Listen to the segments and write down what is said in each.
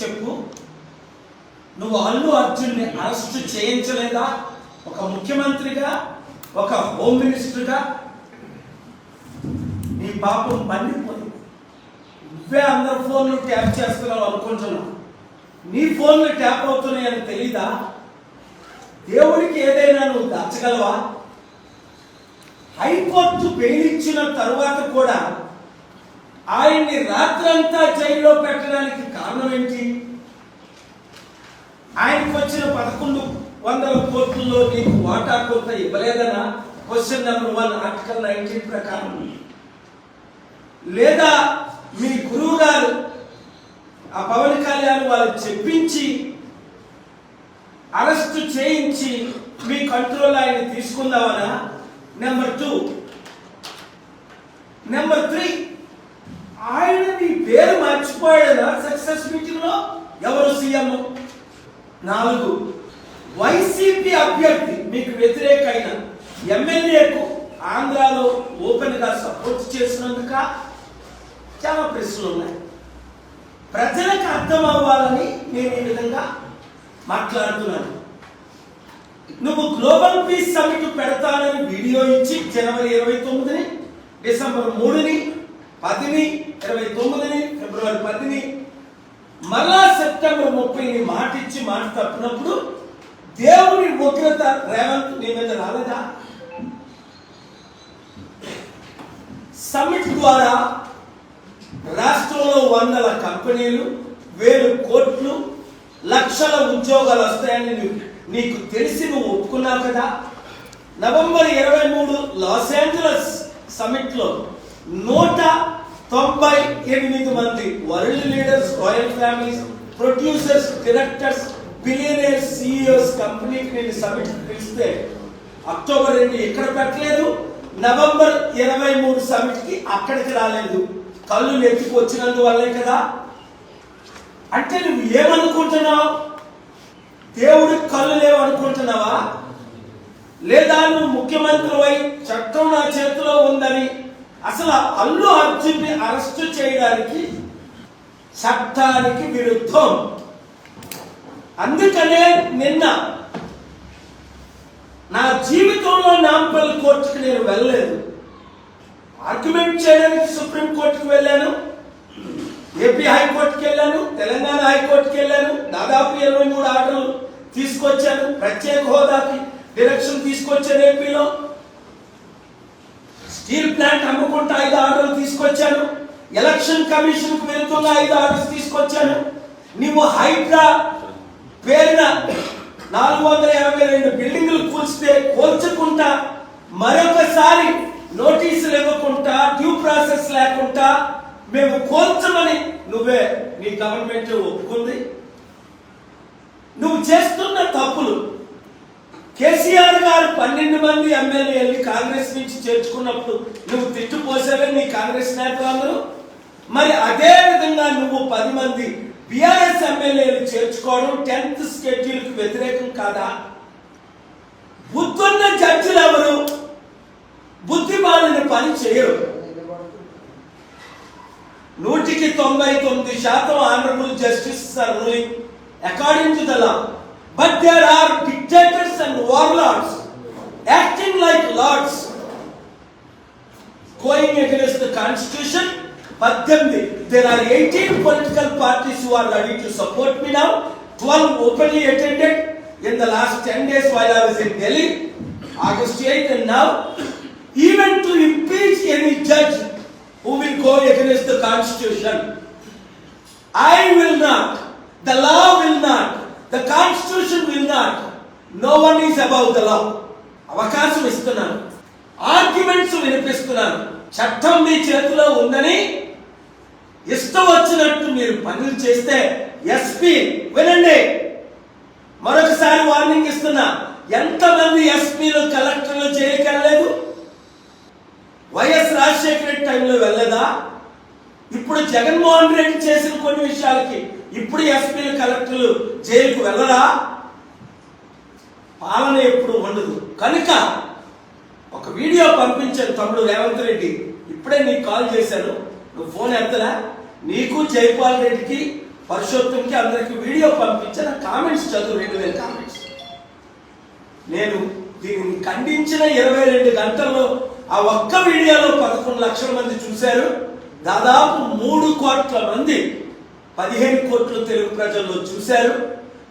చెప్పు, నువ్వు అల్లు అర్జున్ని అరెస్టు చేయించలేదా? ఒక ముఖ్యమంత్రిగా, ఒక హోమ్ మినిస్టర్గా నీ పాపం పండిపోయింది. నువ్వే అందరు ఫోన్లు ట్యాప్ చేస్తున్నావు అనుకుంటున్నావు. నీ ఫోన్లు ట్యాప్ అవుతున్నాయని తెలీదా? దేవుడికి ఏదైనా నువ్వు దాచగలవా? హైకోర్టు బెయిల్ ఇచ్చిన తరువాత కూడా ఆయన్ని రాత్రంతా జైల్లో పెట్టడానికి కారణం ఏంటి? ఆయనకు వచ్చిన 1100 కోట్లలో నీకు వాటా కొంత ఇవ్వలేదనా? క్వశ్చన్ నెంబర్ 1 ఆర్టికల్ 19 ప్రకారం. లేదా మీ గురువు గారు ఆ పవన్ కళ్యాణ్ వాళ్ళు చెప్పించి అరెస్టు చేయించి మీ కంట్రోల్ ఆయన తీసుకుందామనా? నెంబర్ 2. నెంబర్ 3, ఆయన నీ పేరు మర్చిపోయాడా సక్సెస్ మీటింగ్ లో? ఎవరు సీఎం? 4, వైసీపీ అభ్యర్థి మీకు వ్యతిరేకమైన ఎమ్మెల్యేకు ఆంధ్రాలో ఓపెన్ గా సపోర్ట్ చేసినందుక? చాలా ప్రశ్నలు ఉన్నాయి. ప్రజలకు అర్థం అవ్వాలని నేను ఈ విధంగా మాట్లాడుతున్నాను. నువ్వు గ్లోబల్ పీస్ సమిట్ పెడతానని వీడియో ఇచ్చి జనవరి 29ని, డిసెంబర్ 3ని, 10ని, 29ని, ఫిబ్రవరి 10ని, మరలా సెప్టెంబర్ 30ని మాట ఇచ్చి మాట తప్పినప్పుడు దేవుని ఉగ్రత రేవంత్ నీ మీద రాలేదా? సమిట్ ద్వారా రాష్ట్రంలో 100 కంపెనీలు, 1000 కోట్లు, లక్షల ఉద్యోగాలు వస్తాయని నీకు తెలిసి నువ్వు ఒప్పుకున్నావు కదా. నవంబర్ 23 లాస్ ఏంజలస్ సమిట్ లో 198 మంది world leaders, royal families, producers, directors, billionaires, CEOs కంపెనీకి నేను సమిట్ పిలిస్తే అక్టోబర్ 2 ఇక్కడ పెట్టలేదు, నవంబర్ 23 సమిట్ కి అక్కడికి రాలేదు. కళ్ళు నెత్తికి వచ్చినందువల్లే కదా. అంటే నువ్వు ఏమనుకుంటున్నావు? దేవుడి కళ్ళు లేవనుకుంటున్నావా? లేదా నువ్వు ముఖ్యమంత్రివై చట్టం నా చేతిలో ఉందని అసలు అల్లు అర్జున్ని అరెస్టు చేయడానికి చట్టానికి విరుద్ధం. అందుకనే నిన్న నా జీవితంలో నాంపల్లి కోర్టుకు నేను వెళ్ళలేదు. ఆర్గ్యుమెంట్ చేయడానికి సుప్రీం కోర్టుకు వెళ్ళాను, ఏపీ హైకోర్టుకి వెళ్ళాను, తెలంగాణ హైకోర్టుకి వెళ్ళాను. దాదాపు 23 ఆర్డర్లు తీసుకొచ్చాను. ప్రత్యేక హోదాకి డైరెక్షన్ తీసుకొచ్చాను. ఏపీలో స్టీల్ ప్లాంట్ అమ్ముకుంటా 5 ఆర్డర్లు తీసుకొచ్చాను. ఎలక్షన్ కమిషన్ కు వెళ్తున్న 5 ఆర్డర్స్ తీసుకొచ్చాను. నువ్వు హైడ్రా పేరున 482 బిల్డింగ్లు కూల్చితే కూల్చకుండా మరొకసారి నోటీసులు ఇవ్వకుండా, డ్యూ ప్రాసెస్ లేకుండా మేము కూల్చమని నువ్వే నీ గవర్నమెంట్ ఒప్పుకుంది. నువ్వు చేస్తున్న తప్పులు. కేసీఆర్ గారు 12 మంది ఎమ్మెల్యేలు కాంగ్రెస్ నుంచి చేర్చుకున్నప్పుడు నువ్వు తిట్టుపోసావే నీ కాంగ్రెస్ నేతలందరూ. మరి అదే విధంగా నువ్వు 10 మంది బిఆర్ఎస్ ఎమ్మెల్యేలు చేర్చుకోవడం 10th షెడ్యూల్ కు వ్యతిరేకం కాదా? బుద్ధున్న జడ్జిలు ఎవరు? బుద్ధి మాలిన పని చేయరు. 99% honorable justices are ruling according to the law, but there are dictators and warlords acting like lords, going against the constitution. 18, there are 18 political parties who are ready to support me now. 12 openly attended in the last 10 days while I was in Delhi, August 8th, and now even to impeach any judge who will go against the constitution. I will not, the law will not, the constitution will not. No one is above the law. అవకాశం ఇస్తున్నాను, arguments వినిపిస్తున్నాను. చట్టం మీ చేతిలో ఉందని ఇష్టం వచ్చినట్టు మీరు పనులు చేస్తే ఎస్పీ వినండి, మరొకసారి వార్నింగ్ ఇస్తున్నా. ఎంతమంది ఎస్పీలు, కలెక్టర్లు జైలుకి వెళ్ళలేదు? వైఎస్ రాజశేఖర రెడ్డి టైంలో వెళ్ళలేదా? ఇప్పుడు జగన్మోహన్ రెడ్డి చేసిన కొన్ని విషయాలకి ఇప్పుడు ఎస్పీలు, కలెక్టర్లు జైలుకు వెళ్ళరా? పాలన ఎప్పుడు ఉండదు. కనుక ఒక వీడియో పంపించాను తమ్ముడు రేవంత్ రెడ్డి, ఇప్పుడే నీకు కాల్ చేశాను, నువ్వు ఫోన్ ఎత్తలా. నీకు జైపాల్ రెడ్డికి పరుషోత్తంకి అందరికి వీడియో పంపించిన కామెంట్స్ చదువు 2000 కామెంట్స్. నేను దీనిని ఖండించిన 22 గంటల్లో ఆ ఒక్క వీడియోలో 11 లక్షల మంది చూశారు. దాదాపు 3 కోట్ల మంది 15 కోట్ల తెలుగు ప్రజల్లో చూశారు.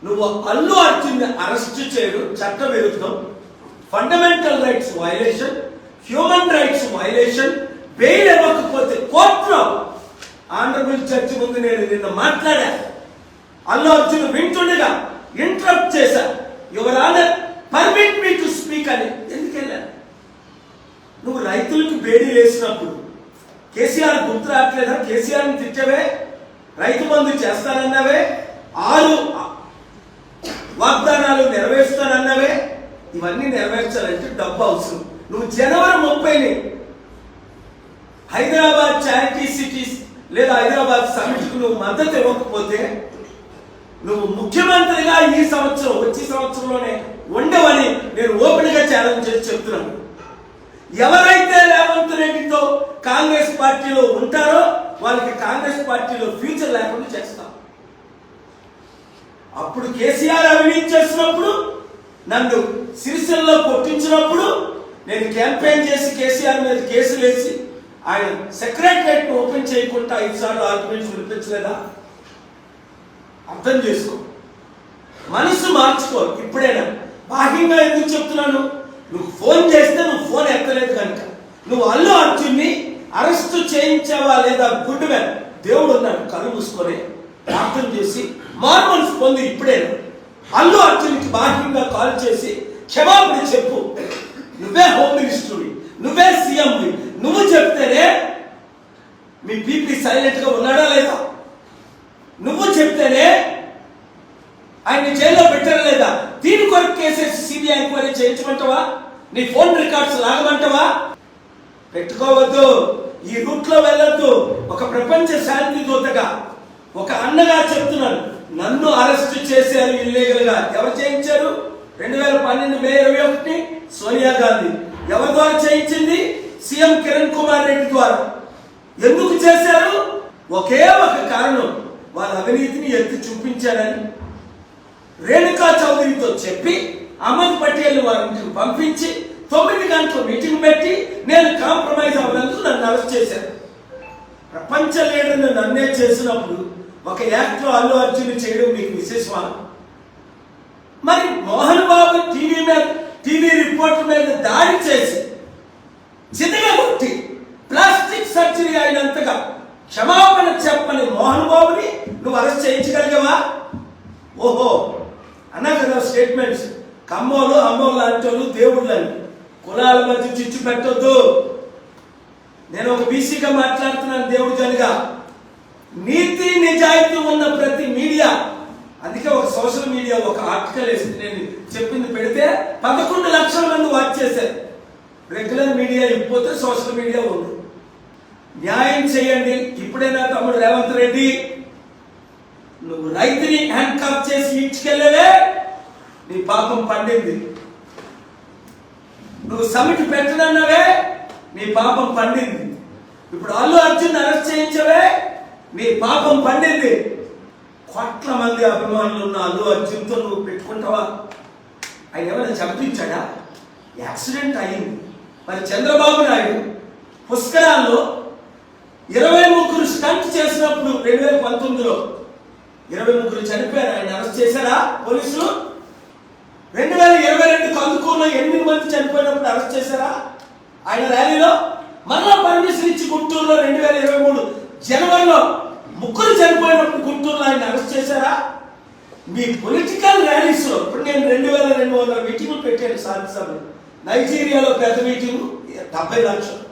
నువ్వు అల్లు అర్జున్ అరెస్ట్ చేయడం చట్ట విరుద్ధం, fundamental rights violation, human rights violation. Bail ఇవ్వకపోతే కోర్టులో ఆనరబుల్ జడ్జి ముందు నేను నిన్న మాట్లాడా. అల్లు అర్జున్ వింటుండగా ఇంటరప్ట్ చేశా. Your honour permit me to speak అని. ఎందుకు వెళ్ళాను? నువ్వు రైతులకు బేడీ వేసినప్పుడు కేసీఆర్ గుర్తు రావట్లేదా? కేసీఆర్ని తిట్టవే, రైతు బంధు చేస్తానన్నావే, 6 వాగ్దానాలు నెరవేరుస్తానన్నావే. ఇవన్నీ నెరవేర్చాలంటే డబ్బు అవసరం. నువ్వు జనవరి 30ని హైదరాబాద్ చారిటీ సిటీస్ లేదా హైదరాబాద్ సమిట్కు నువ్వు మద్దతు ఇవ్వకపోతే నువ్వు ముఖ్యమంత్రిగా ఈ సంవత్సరం వచ్చే సంవత్సరంలోనే ఉండవని నేను ఓపెన్ గా ఛాలెంజ్ చేసి చెప్తున్నాను. ఎవరైతే రేవంత్ రెడ్డితో కాంగ్రెస్ పార్టీలో ఉంటారో వాళ్ళకి కాంగ్రెస్ పార్టీలో ఫ్యూచర్ లేకుండా చేస్తాం. అప్పుడు కేసీఆర్ అవినీతి చేసినప్పుడు, నన్ను సిరిసిల్లలో కొట్టించినప్పుడు నేను క్యాంపెయిన్ చేసి కేసీఆర్ మీద కేసులు వేసి ఆయన సెక్రటరియట్ ఓపెన్ చేయకుండా 5 సార్లు ఆర్గ్యుమెంట్స్ వినిపించలేదా? అర్థం చేసుకో, మనసు మార్చుకో. ఇప్పుడైనా బాహ్యంగా ఎందుకు చెప్తున్నాను? నువ్వు ఫోన్ చేస్తే నువ్వు ఫోన్ ఎత్తలేదు కనుక. నువ్వు అల్లు అర్జున్ని అరెస్ట్ చేయించావా లేదా? గుడ్ మ్యాన్, దేవుడు ఉన్నాడు, కళ్ళు మూసుకొని ప్రార్థన చేసి మార్మల్స్ పొంది ఇప్పుడైనా అల్లు అర్జున్కి బాహ్యంగా కాల్ చేసి క్షమాపణ చెప్పు. నువ్వే హోమ్ మినిస్టర్వి, నువ్వే సీఎంవి, నువ్వు చెప్తేనే మీ పీపీ సైలెంట్ గా ఉన్నాడా లేదా? నువ్వు చెప్తేనే ఆయన్ని జైల్లో పెట్టారా లేదా? దీని కొరకు కేసేసి సిబిఐ ఎంక్వైరీ చేయించమంటావా? నీ ఫోన్ రికార్డ్స్ లాగమంటావా? పెట్టుకోవద్దు, ఈ రూట్ లో వెళ్ళొద్దు. ఒక ప్రపంచ శాంతి దూతగా, ఒక అన్నగా చెప్తున్నాను. నన్ను అరెస్ట్ చేశారు ఇల్లీగల్ గా. ఎవరు చేయించారు? 2012 మే 21 సోనియా గాంధీ. ఎవరి ద్వారా చేయించింది? సీఎం కిరణ్ కుమార్ రెడ్డి ద్వారా. ఎందుకు చేశారు? ఒకే ఒక కారణం, వాళ్ళ అవినీతిని ఎత్తి చూపించారని. రేణుకా చౌదరితో చెప్పి అహ్మద్ పటేల్ వారిని పంపించి 9 గంటల మీటింగ్ పెట్టి నేను కాంప్రమైజ్ అవ్వనందుకు నన్ను అరెస్ట్ చేశారు. ప్రపంచ లీడర్ని నన్నే చేసినప్పుడు ఒక యాక్ట్లో అల్లు అర్జున్ చేయడం మీకు విశేషమా? మరి మోహన్ బాబు టీవీ రిపోర్టర్ మీద దాడి చేసి చిన్నగా కొట్టి ప్లాస్టిక్ సర్జరీ అయినంతగా క్షమాపణ చెప్పని మోహన్ బాబుని నువ్వు అరెస్ట్ చేయించగలిగావా? ఓహో అన్నా కదా స్టేట్మెంట్స్. కమ్మోలు అమ్మోలు లాంటి వాళ్ళు దేవుళ్ళని కులాల మధ్య చిచ్చు పెట్టొద్దు. నేను ఒక బీసీగా మాట్లాడుతున్నాను, దేవుడి జనగా. నీతి నిజాయితీ ఉన్న ప్రతి మీడియా, అందుకే ఒక సోషల్ మీడియా ఒక ఆర్టికల్ వేసి నేను చెప్పింది పెడితే 11 లక్షల మంది వాచ్ చేశారు. రెగ్యులర్ మీడియా ఇకపోతే సోషల్ మీడియా ఉంది. న్యాయం చేయండి. ఇప్పుడైనా తమ్ముడు రేవంత్ రెడ్డి, నువ్వు రైతుని హ్యాండ్ కాప్ చేసి ఇచ్చుకెళ్ళవే, నీ పాపం పండింది. నువ్వు సమిట్ పెట్టనన్నావే, నీ పాపం పండింది. ఇప్పుడు అల్లు అర్జున్ అరెస్ట్ చేయించవే, నీ పాపం పండింది. కోట్ల మంది అభిమానులు ఉన్న అల్లు అర్జున్తో నువ్వు పెట్టుకుంటావా? ఆయన ఏమైనా చంపించాడా? యాక్సిడెంట్ అయింది. మరి చంద్రబాబు నాయుడు పుష్కరాల్లో 23 స్టంట్ చేసినప్పుడు 2019లో 23 చనిపోయారు. ఆయన అరెస్ట్ చేశారా పోలీసులు? 2022 కందుకూరులో 8 మంది చనిపోయినప్పుడు అరెస్ట్ చేశారా ఆయన ర్యాలీలో? మరలా పర్మిషన్ ఇచ్చి గుంటూరులో 2023 జనవరిలో 3 చనిపోయినప్పుడు గుంటూరులో ఆయన అరెస్ట్ చేశారా? మీ పొలిటికల్ ర్యాలీస్ లో ఇప్పుడు నేను 2200 మీటింగ్లు పెట్టాను శాసనసభలో. నైజీరియాలో పెద్ద మీటింగ్ 70 లక్షలు,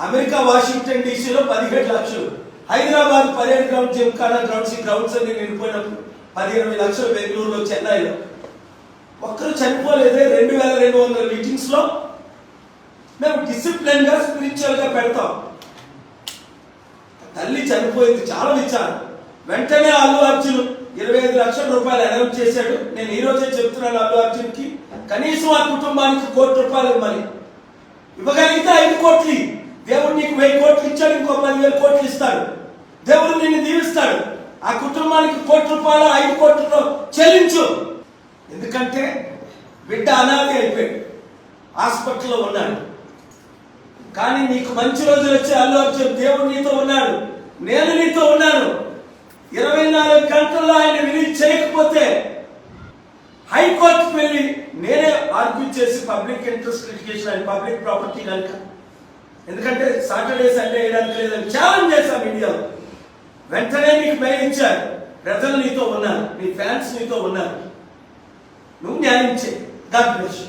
అమెరికా వాషింగ్టన్ డీసీలో 17 లక్షలు, Hyderabad parade ground, Gymkhana grounds, ఈ గ్రౌండ్స్ అన్ని నిండిపోయినప్పుడు 10-20 లక్షలు, బెంగళూరులో, చెన్నైలో. ఒక్కరు చనిపోలేదే. 2200 మీటింగ్స్ లో మేము డిసిప్లిన్ గా స్పిరిచువల్ గా పెడతాం. తల్లి చనిపోయింది, చాలా విచారం. వెంటనే అల్లు అర్జున్ 25 లక్షల రూపాయలు అనౌన్స్ చేశాడు. నేను ఈ రోజే చెప్తున్నాను, అల్లు అర్జున్ కి కనీసం ఆ కుటుంబానికి 1 కోటి రూపాయలు ఇవ్వాలి. ఇవ్వగలిగితే 5 కోట్లు. దేవుడు నీకు 1000 కోట్లు ఇచ్చాడు, ఇంకో 10,000 కోట్లు ఇస్తాడు. దేవుడు నిన్ను దీవిస్తాడు. ఆ కుటుంబానికి ₹1 5 కోట్లు చెల్లించు. ఎందుకంటే బిడ్డ అనాథి అయిపోయాడు, హాస్పిటల్లో ఉన్నాడు. కానీ నీకు మంచి రోజులు వచ్చి అల్లు అర్జున్ దేవుడు నీతో ఉన్నాడు, నేను నీతో ఉన్నాను. 24 గంటల్లో ఆయన రిలీజ్ చేయకపోతే హైకోర్టుకు వెళ్ళి నేనే ఆర్గ్యూ చేసి పబ్లిక్ ఇంట్రెస్ట్ లిటిగేషన్ అని పబ్లిక్ ప్రాపర్టీ కనుక, ఎందుకంటే సాటర్డే సండే వేయడానికి లేదని ఛాలెంజ్ చేశాం ఇండియాలో. వెంటనే నీకు మెయిల్ ఇచ్చారు, ప్రజలు నీతో ఉన్నారు, నీ ఫ్యాన్స్ నీతో ఉన్నారు, నువ్వు న్యాయం చేయి. God bless you.